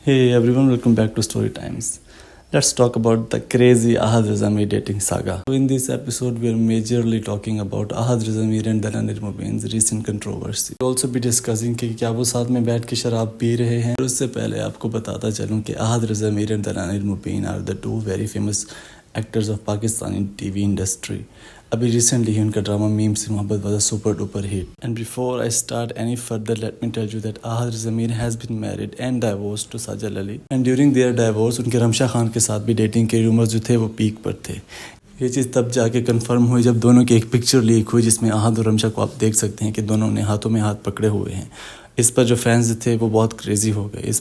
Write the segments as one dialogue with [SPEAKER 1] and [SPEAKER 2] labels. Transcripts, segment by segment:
[SPEAKER 1] Hey everyone, welcome back to Story Times. Let's talk about the crazy Ahad Raza Mir dating saga. So in this episode, we are majorly talking about Ahad Raza Mir and Dana Nirmobeen's recent controversy. We'll also be discussing कि क्या वो साथ में बैठ के शराब P रहे हैं. उससे पहले आपको बताता चलूं कि Ahad Raza Mir and Dana Nirmobeen are the two very famous actors of Pakistani TV industry. अभी रिसेंटली ही उनका drama Meem Se Mohabbat was a super duper hit. And before I start any further let me tell you that Ahad Raza Mir has been married and divorced to Sajid Ali. And during their divorce उनके रमशा खान के साथ भी dating के rumours जो थे वो पीक पर थे. ये चीज़ तब जाके कंफर्म हुई जब दोनों की एक पिक्चर लीक हुई जिसमें आहद और रमशा को आप देख सकते हैं कि दोनों ने हाथों में हाथ पकड़े हुए हैं. इस पर जो फैंस थे वो बहुत क्रेजी हो गए.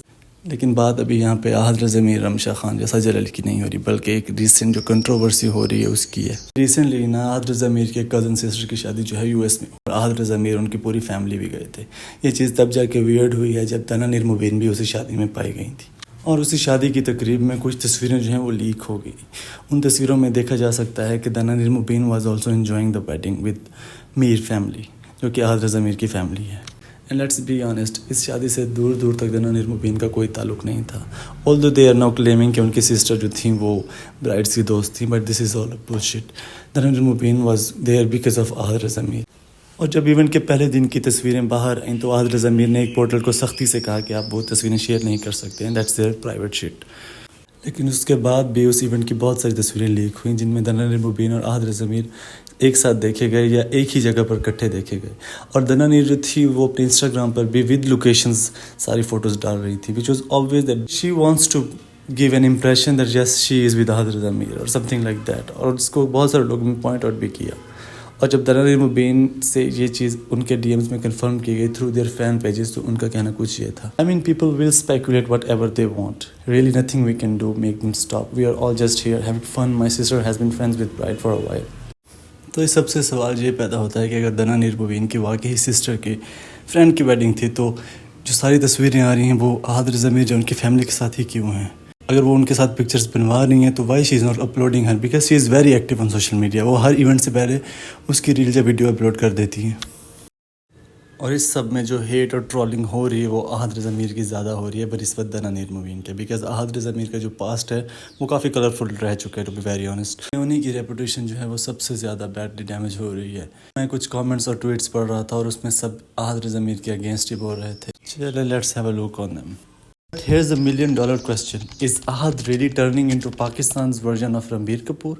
[SPEAKER 1] लेकिन बात अभी यहाँ पे आहद रज़ा मीर रमशा खान या साजिद अली की नहीं हो रही, बल्कि एक रिसेंट जो कंट्रोवर्सी हो रही है उसकी है. रिसेंटली ना आहद रज़ा मीर के कज़न सिस्टर की शादी जो है यूएस में, और आहद रज़ा मीर उनकी पूरी फैमिली भी गए थे. ये चीज़ तब जाके वियर्ड हुई है जब दना निरमुबीन भी उसी शादी में पाई गई थी. और उसी शादी की तकरीब में कुछ तस्वीरें जो हैं वो लीक हो गई. उन तस्वीरों में देखा जा सकता है कि Dananeer Mobeen was also enjoying the wedding with Mir family, जो कि आहद रज़ा मीर की फैमिली है. एंड लेट्स बी ऑनेस्ट, इस शादी से दूर दूर तक दना निरमुबीन का कोई ताल्लुक नहीं था. Although they are now claiming कि उनकी सिस्टर जो थी वो ब्राइड्स की दोस्त थी, but this is all bullshit. Dananeer Mobeen was there because of Ahad Raza Mir. और जब इवेंट के पहले दिन की तस्वीरें बाहर आईं तो आहद रज़ा मीर ने एक पोर्टल को सख्ती से कहा कि आप वो तस्वीरें शेयर नहीं कर सकते हैं, दैट्स देयर प्राइवेट शिट. लेकिन उसके बाद भी उस इवेंट की बहुत सारी तस्वीरें लीक हुई जिनमें दना निरमुबीन और आहद रज़ा मीर एक साथ देखे गए या एक ही जगह पर इकट्ठे देखे गए. और दना नीर जो थी वो अपने इंस्टाग्राम पर भी विद लोकेशंस सारी फोटोज़ डाल रही थी, which was obvious that she wants to give an impression that yes she is with Ahad Raza Mir और समथिंग लाइक दैट. और उसको बहुत सारे लोगों ने पॉइंट आउट भी किया. और जब दना निरमुबीन से ये चीज़ उनके डीएम्स में कंफर्म की गई थ्रू देयर फैन पेजेस, तो उनका कहना कुछ ये था. I mean people will speculate whatever they want, really nothing we can do make them stop. We are all just here having fun. My sister has been friends with bride for a while. तो इस सबसे सवाल ये पैदा होता है कि अगर दना निरमुबीन की वाकई सिस्टर की फ्रेंड की वेडिंग थी तो जो सारी तस्वीरें आ रही हैं वो आहद रज़ा मीर जो उनकी फैमिली के साथ ही क्यों हैं. अगर वो उनके साथ पिक्चर्स बनवा रही हैं तो why she is not uploading her, because she is very active on social media. वो हर इवेंट से पहले उसकी रील या वीडियो अपलोड कर देती हैं. और इस सब में जो हेट और ट्रोलिंग हो रही है वो आहद रज़ा मीर की ज़्यादा हो रही है बनिस्बत दना निरमुबीन के, बिकॉज आहद रज़ा मीर का जो पास्ट है वो काफ़ी कलरफुल रह चुका है, टू बी वेरी ऑनेस्ट. उन्हीं की रेपुटेशन जो है वो सबसे ज़्यादा बैडली डैमेज हो रही है. मैं कुछ कमेंट्स और ट्वीट्स पढ़ रहा था और उसमें सब आहद रज़ा मीर के अगेंस्ट ही बोल रहे थे. चलो let's have a look on them. But here's the $1 million question. Is Ahad really turning into Pakistan's version of Ranbir Kapoor?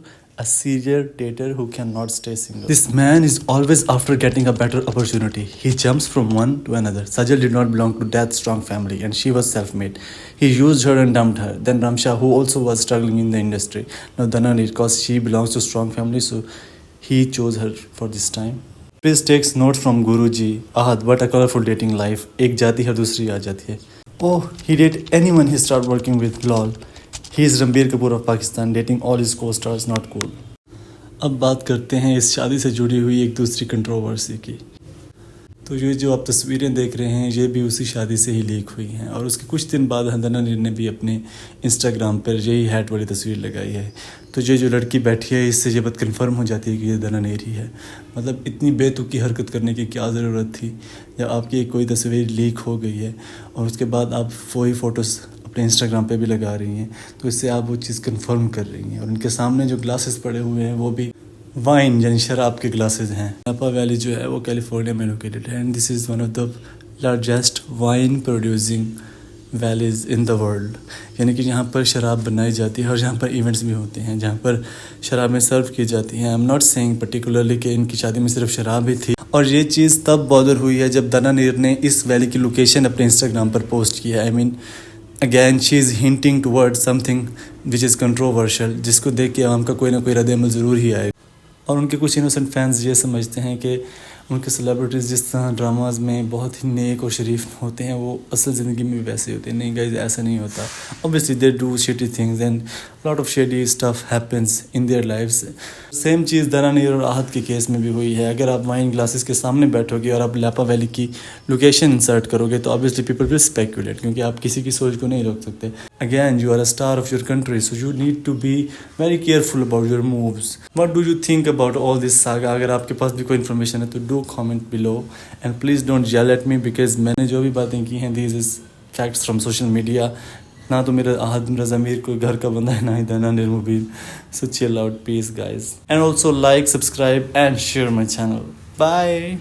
[SPEAKER 1] A serial dater who cannot stay single. This man is always after getting a better opportunity. He jumps from one to another. Sajal did not belong to that strong family and she was self-made. He used her and dumped her. Then Ramsha, who also was struggling in the industry. Now Dana Neer, because she belongs to strong family, so he chose her for this time. Please take note from Guruji. Ahad, what a colorful dating life. एक जाती है दूसरी आ जाती है. Oh, he dated anyone he started working with, lol. He is Ranbir Kapoor of Pakistan, dating all his co-stars, not cool. अब बात करते हैं इस शादी से जुड़ी हुई एक दूसरी कंट्रोवर्सी की. तो ये जो आप तस्वीरें देख रहे हैं ये भी उसी शादी से ही लीक हुई हैं. और उसके कुछ दिन बाद दना नीर ने भी अपने इंस्टाग्राम पर यही हैट वाली तस्वीर लगाई है. तो ये जो लड़की बैठी है इससे ये बात कन्फर्म हो जाती है कि ये दना नीर ही है. मतलब इतनी बेतुकी हरकत करने की क्या ज़रूरत थी जब आपकी कोई तस्वीर लीक हो गई है और उसके बाद आप वही फ़ोटोज़ अपने इंस्टाग्राम पे भी लगा रही हैं. तो इससे आप वो चीज़ कन्फर्म कर रही हैं. और उनके सामने जो ग्लासेस पड़े हुए हैं वो भी वाइन यानी शराब के ग्लासेस हैं. नापा वैली जो है वो कैलिफोर्निया में लोकेटेड है and this is one of the largest wine producing valleys in the world. यानी कि यहाँ पर शराब बनाई जाती है और यहाँ पर इवेंट्स भी होते हैं जहाँ पर शराबें सर्व की जाती हैं. I am not saying particularly कि इनकी शादी में सिर्फ शराब ही थी. और ये चीज़ तब बॉदर हुई है जब दना नीर ने इस वैली की लोकेशन अपने इंस्टाग्राम पर पोस्ट की है. I mean again she is hinting toward something which is controversial, जिसको देख के आवाम का कोई ना कोई रद्द-ए-अमल ज़रूर ही आएगा. और उनके कुछ इनोसेंट फैंस ये समझते हैं कि उनके सेलिब्रिटीज़ जिस तरह ड्रामाज में बहुत ही नेक और शरीफ होते हैं वो असल ज़िंदगी में भी वैसे होते हैं. नहीं गाइस, ऐसा नहीं होता. Obviously they do shitty things and lot of shady stuff happens in their lifes. Same चीज़ दना नीर और आहद के केस में भी हुई है. अगर आप वाइन ग्लासेस के सामने बैठोगे और आप लापा वैली की लोकेशन इंसर्ट करोगे तो ऑब्वियसली पीपल विल स्पेकुलेट, क्योंकि आप किसी की सोच को नहीं रोक सकते. Again you are a star of your country, so you need to be very careful about your moves. What do you think about all this saga? अगर आपके पास भी कोई इन्फॉर्मेशन है तो do comment below and please don't yell at me, because मैंने जो भी बातें की हैं these is facts from social media نہ تو میرا احد رضا میر کوئی گھر کا بندہ ہے, نہ ہی دنانیر مبین. So chill out, peace guys, and also like, subscribe and share my channel. Bye.